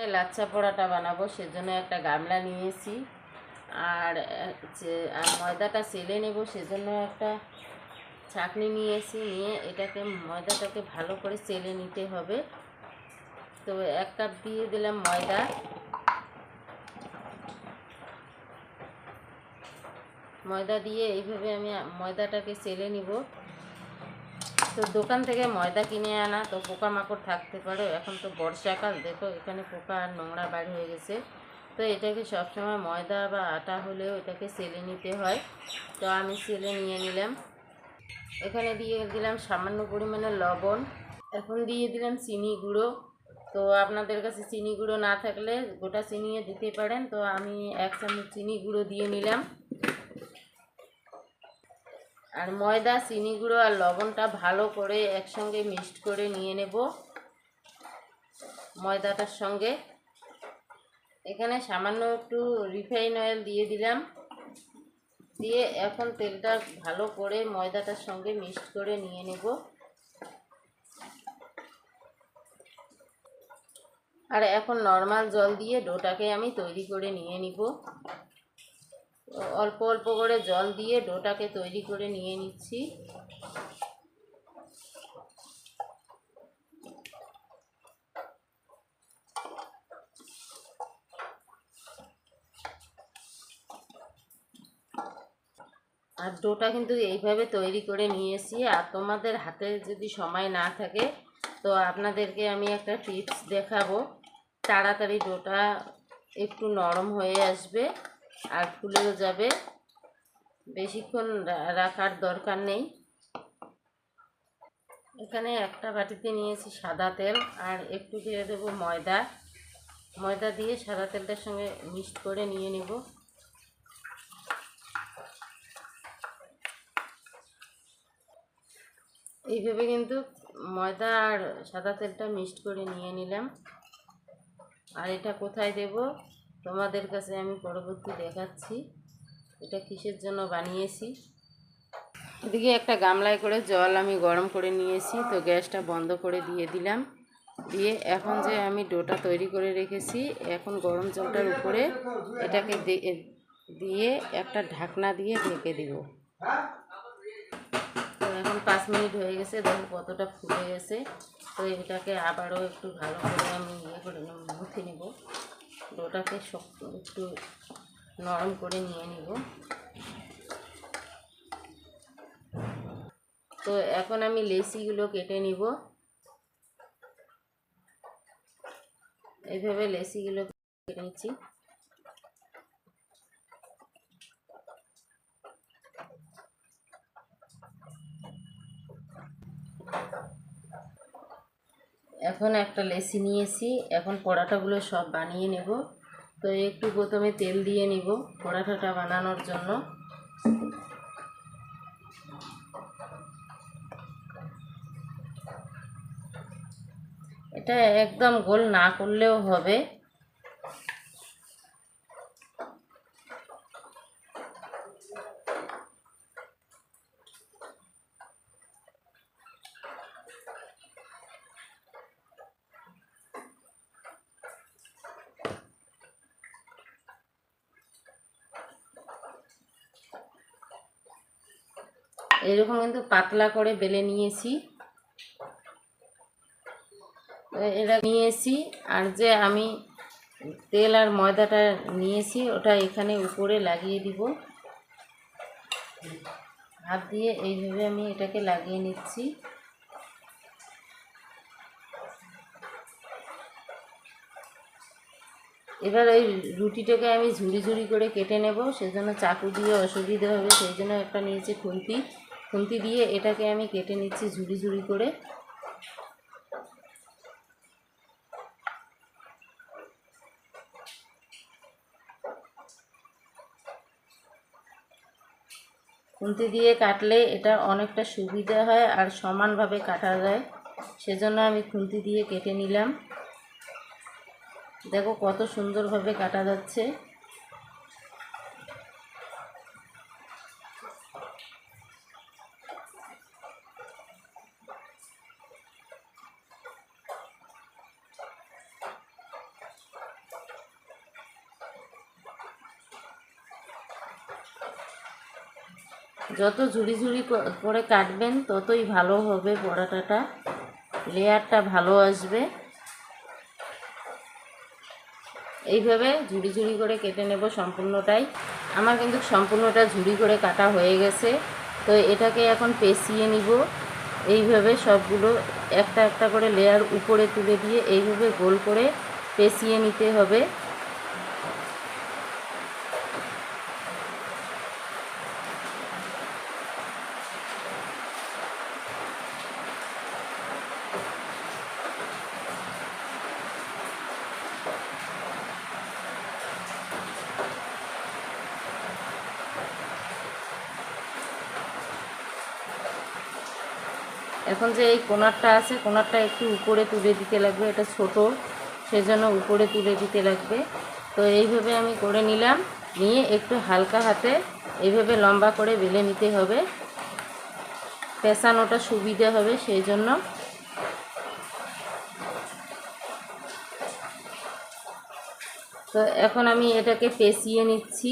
এখানে লাচ্ছা পরাটা বানাবো, সেজন্য একটা গামলা নিয়েছি। আর ময়দাটা সেলে নেব, সেজন্য একটা ছাঁকনি নিয়েছি। নিয়ে এটাকে ময়দাটাকে ভালো করে সেলে নিতে হবে। তো 1 কাপ দিয়ে দিলাম ময়দা। ময়দা দিয়ে এইভাবে আমি ময়দাটাকে সেলে নিব। তো দোকান থেকে ময়দা কিনে আনা, তো পোকামাকড় থাকতে পারে। এখন তো বর্ষাকাল, দেখো এখানে পোকা আর নোংরা বার হয়ে গেছে। তো এটাকে সবসময় ময়দা বা আটা হলেও এটাকে সেলে নিতে হয়। তো আমি সেলে নিয়ে নিলাম। এখানে দিয়ে দিলাম সামান্য পরিমাণে লবণ। এখন দিয়ে দিলাম চিনি গুঁড়ো। তো আপনাদের কাছে চিনি গুঁড়ো না থাকলে গোটা চিনিও দিতে পারেন। তো আমি 1 চামচ চিনি গুঁড়ো দিয়ে নিলাম। আর ময়দা, চিনি গুঁড়ো আর লবণটা ভালো করে একসঙ্গে মিক্সড করে নিয়ে নেব ময়দাটার সঙ্গে। এখানে সামান্য একটু রিফাইন অয়েল দিয়ে দিলাম। দিয়ে এখন তেলটা ভালো করে ময়দাটার সঙ্গে মিক্সড করে নিয়ে নেব। আর এখন নর্মাল জল দিয়ে ডোটাকে আমি তৈরি করে নিয়ে নিব। অল্প অল্প করে জল দিয়ে ডোটাকে তৈরি করে নিয়ে নিচ্ছি। আর ডোটা কিন্তু এইভাবে তৈরি করে নিয়েছি। আর তোমাদের হাতে যদি সময় না থাকে, তো আপনাদেরকে আমি একটা টিপস দেখাবো। তাড়াতাড়ি ডোটা একটু নরম হয়ে আসবে আর ফুলেও যাবে, বেশিক্ষণ রাখার দরকার নেই। এখানে একটা বাটিতে নিয়েছি সাদা তেল, আর একটু দিয়ে দেবো ময়দা। ময়দা দিয়ে সাদা তেলটার সঙ্গে মিক্সড করে নিয়ে নেব। এইভাবে কিন্তু ময়দা আর সাদা তেলটা মিক্সড করে নিয়ে নিলাম। আর এটা কোথায় দেব তোমাদের কাছে আমি পরবর্তী দেখাচ্ছি এটা কিসের জন্য বানিয়েছি। এদিকে একটা গামলায় করে জল আমি গরম করে নিয়েছি। তো গ্যাসটা বন্ধ করে দিয়ে দিলাম। দিয়ে এখন যে আমি ডোটা তৈরি করে রেখেছি, এখন গরম জলটার উপরে এটাকে দিয়ে একটা ঢাকনা দিয়ে ঢেকে দিব। তো এখন 5 মিনিট হয়ে গেছে, দেখো কতটা ফুলে গেছে। তো এটাকে আবারও একটু ভালো করে আমি মুথে নেব। ডোটাকে শক্ত একটু নরম করে নিয়ে নিব। তো এখন আমি লেচিগুলো কেটে নিব। এইভাবে লেচিগুলো কেটে নিচ্ছি। এখন একটা লেচি নিয়েছি, এখন পরাঠাগুলো সব বানিয়ে নেব। তো একটু প্রথমে তেল দিয়ে নিব পরাঠাটা বানানোর জন্য। এটা একদম গোল না করলেও হবে। এরকম কিন্তু পাতলা করে বেলে নিয়েছি। এটা নিয়েছি, আর যে আমি তেল আর ময়দাটা নিয়েছি ওটা এখানে উপরে লাগিয়ে দিব। হাত দিয়ে এইভাবে আমি এটাকে লাগিয়ে নিচ্ছি। এবার ওই রুটিটাকে আমি ঝুড়ি ঝুড়ি করে কেটে নেব, সেজন্য চাকু দিয়ে অসুবিধা হবে, সেই জন্য একটা নিয়েছি খুন্তি। খুন্তি দিয়ে এটাকে আমি কেটে নিচ্ছি ঝুড়ি ঝুড়ি করে। খুন্তি দিয়ে কাটলে এটা অনেকটা সুবিধা হয় আর সমানভাবে কাটা যায়, সেজন্য আমি খুন্তি দিয়ে কেটে নিলাম। দেখো কত সুন্দরভাবে কাটা যাচ্ছে। যত ঝুড়ি ঝুড়ি করে কাটবেন ততই ভালো হবে, পরোটাটা লেয়ারটা ভালো আসবে। এইভাবে ঝুড়ি ঝুড়ি করে কেটে নেব সম্পূর্ণটাই। আমার কিন্তু সম্পূর্ণটা ঝুড়ি করে কাটা হয়ে গেছে। তো এটাকে এখন পেঁচিয়ে নিব। এইভাবে সবগুলো একটা একটা করে লেয়ার উপরে তুলে দিয়ে এইভাবে গোল করে পেঁচিয়ে নিতে হবে। এখন যে এই কোণারটা আছে, কোণারটা একটু উপরে তুলে দিতে লাগবে, এটা ছোট সেজন্য উপরে তুলে দিতে লাগবে। তো এইভাবে আমি করে নিলাম, নিয়ে একটু হালকা হাতে এইভাবে লম্বা করে বেলে নিতে হবে, পেঁচানোটা সুবিধা হবে সেই জন্য। তো এখন আমি এটাকে পেঁচিয়ে নিচ্ছি,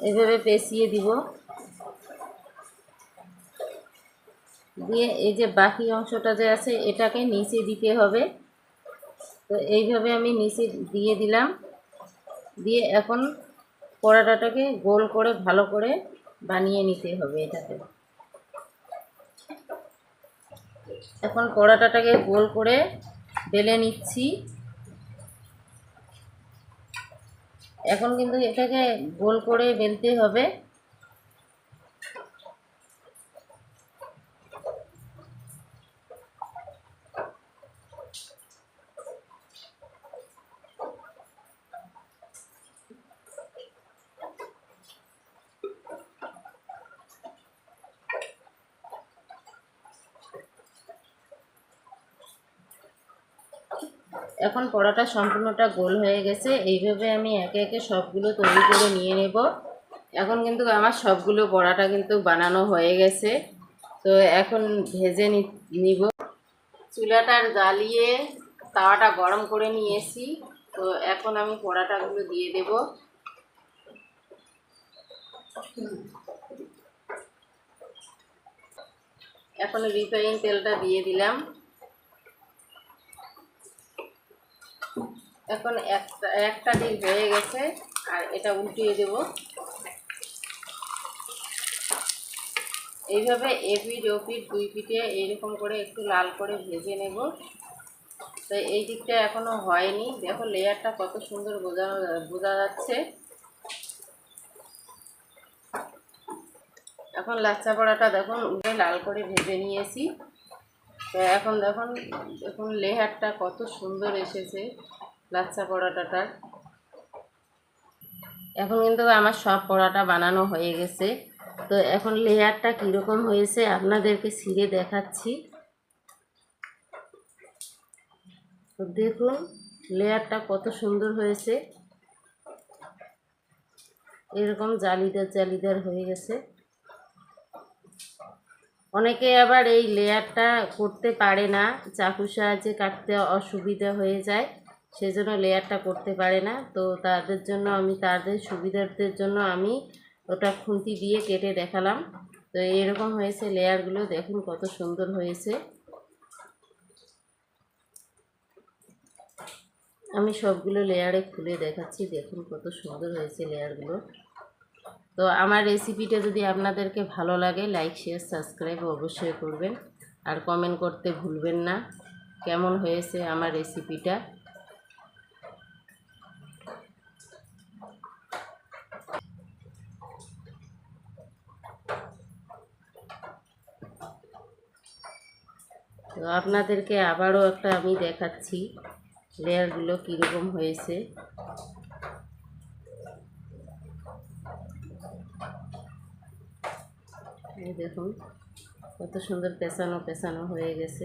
এইভাবে পেঁচিয়ে দিব। দিয়ে এই যে বাকি অংশটা যে আছে এটাকে নিচে দিতে হবে। তো এইভাবে আমি নিচে দিয়ে দিলাম, দিয়ে এখন পরোটাটাকে গোল করে ভালো করে বানিয়ে নিতে হবে এটাকে। এখন পরোটাটাকে গোল করে বেলে নিচ্ছি। এখন কিন্তু এটাকে গোল করে বেলতে হবে। এখন পরোটা সম্পূর্ণটা গোল হয়ে গেছে। এইভাবে আমি একে একে সবগুলো তৈরি করে নিয়ে নেব। এখন কিন্তু আমার সবগুলো পরোটা কিন্তু বানানো হয়ে গেছে। তো এখন ভেজে নিব। চুলাটা জ্বালিয়ে তাওয়াটা গরম করে নিয়েছি। তো এখন আমি পরোটাগুলো দিয়ে দেব। এখন রিফাইন তেলটা দিয়ে দিলাম। এখন একটা দিক হয়ে গেছে, আর এটা উল্টিয়ে দেব। এইভাবে এপিঠ ওপিঠ দুই পিঠে এইরকম করে একটু লাল করে ভেজে নেব। তো এই দিকটা এখনো হয়নি, দেখো লেয়ারটা কত সুন্দর বোঝা যাচ্ছে। এখন লাচ্ছা পরোটা দেখুন উঠে লাল করে ভেজে নিয়েছি। তো এখন দেখুন লেয়ারটা কত সুন্দর এসেছে লাচ্ছা পরোটাটার। এখন কিন্তু আমার সব পরোটা বানানো হয়ে গেছে। তো এখন লেয়ারটা কীরকম হয়েছে আপনাদেরকে ছিঁড়ে দেখাচ্ছি। তো দেখুন লেয়ারটা কত সুন্দর হয়েছে, এরকম জালিদার জালিদার হয়ে গেছে। অনেকে আবার এই লেয়ারটা করতে পারে না, চাকুর সাহায্যে কাটতে অসুবিধা হয়ে যায়, সেজন্য লেয়ারটা করতে পারে না। তো তাদের জন্য তাদের সুবিধার্থের জন্য আমি ওটা খুন্তি দিয়ে কেটে দেখালাম। তো এরকম হয়েছে লেয়ারগুলো, দেখুন কত সুন্দর হয়েছে। আমি সবগুলো লেয়ারে খুলে দেখাচ্ছি, দেখুন কত সুন্দর হয়েছে লেয়ারগুলো। তো আমার রেসিপিটা যদি আপনাদেরকে ভালো লাগে লাইক শেয়ার সাবস্ক্রাইব অবশ্যই করবেন, আর কমেন্ট করতে ভুলবেন না কেমন হয়েছে আমার রেসিপিটা। তো আপনাদেরকে আবারও একটা আমি দেখাচ্ছি লেয়ারগুলো কীরকম হয়েছে। এই দেখুন কত সুন্দর পেঁচানো পেঁচানো হয়ে গেছে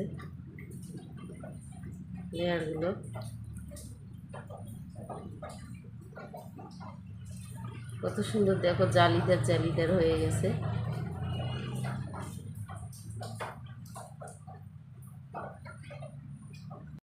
লেয়ারগুলো। কত সুন্দর দেখো জালিদার জালিদার হয়ে গেছে।